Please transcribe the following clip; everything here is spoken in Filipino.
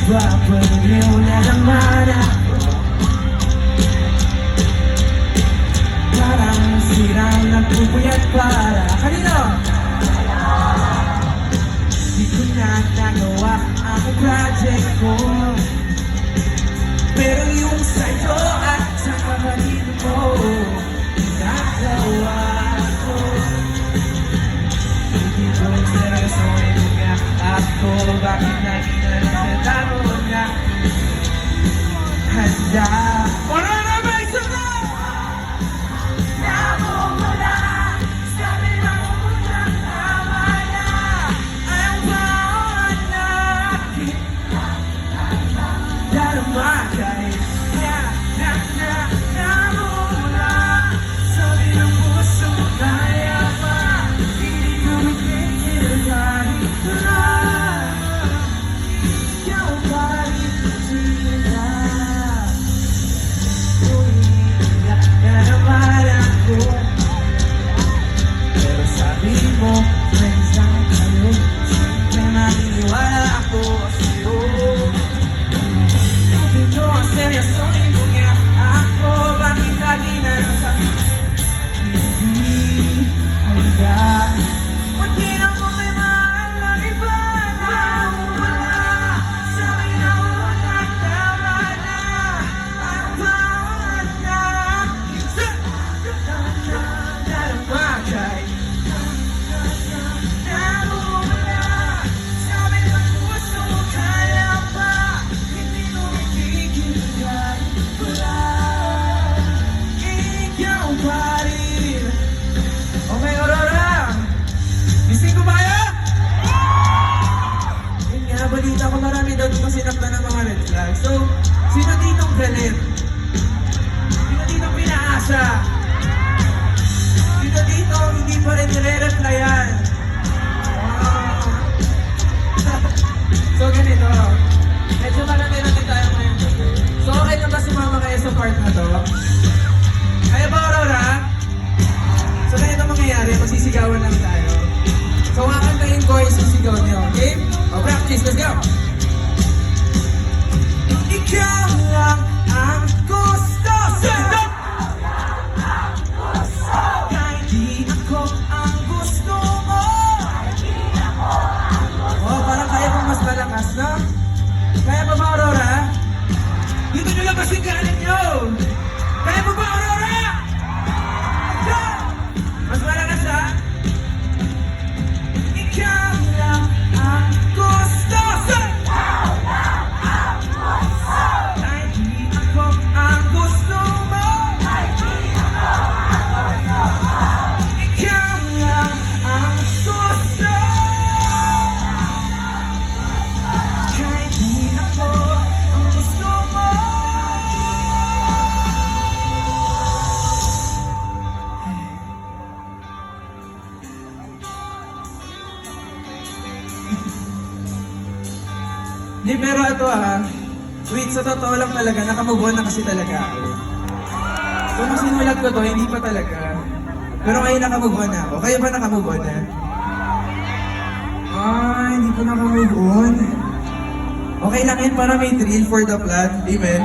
Babaliw na naman ako. Parang sirang nagpupuyat para kanino? Di ko na nagawa ang project ko, pero yung sa'yo at sa kapatid mo nagawa ko. Hindi ko seryosohin nga ako, bakit nagtatalo nga handa. Wala na ba isa na? Namumula, sabi na umulang tama na ang bawat natin. Darama kahit namumula, sabi ng puso kaya pa, hindi ko bigil kahit na ikaw pa rin sila. Umiiyak na naman ako, pero sabi mo friends lang kayo, siyempre maniniwala ako sa'yo. Dito ang seryosohin mo nga ako, bakit lagi na nasa hindi handa. Pati na mo may mahal na iba na wala, sabi na wala tama na ang bawat natin. Darama kahit namumula, sabi ng puso kaya pa, hindi mo bigil kahit wala. Ikaw pa rin. Okay, Aurora, gising ko ba kayo? Yun nga, balita ko marami daw dito sinaktan ng mga red flag. So, sino ditong galit? Sino ditong pinaasa? Sino dito hindi pa rin nire-replyan? Wow. So, ganito. Medyo marami natin tayo ngayon. So, okay na ba sumama kayo sa part na to? Kaya ba, Aurora? So, ganito mangyayari, magsisigawan lang tayo. So, kakantayin ko yung sisigaw niyo, okay? O, practice, let's go! Ikaw lang ang gusto sa'yo. Kahit di ako ang gusto mo. Oh, parang kaya pang mas malakas, no? Kaya pa ba, Aurora? Dito nyo lang kasing galit nyo! Kaya pa ba, Aurora? Go! Mas malakas, ha? Ikaw lang ang gusto sa'yo. Kahit di ako ang gusto mo. Ikaw lang ang gusto. Kahit di ako ang gusto mo. Di, pero ito wait, sa totoo lang talaga, nakamove on na kasi talaga ako. So, nung sinulat ko to, hindi pa talaga. Pero ngayon nakamove on na ako. Kayo ba nakamove on na? Hindi ko nakamove on. Okay lang yun para may thrill for the plot. Amen?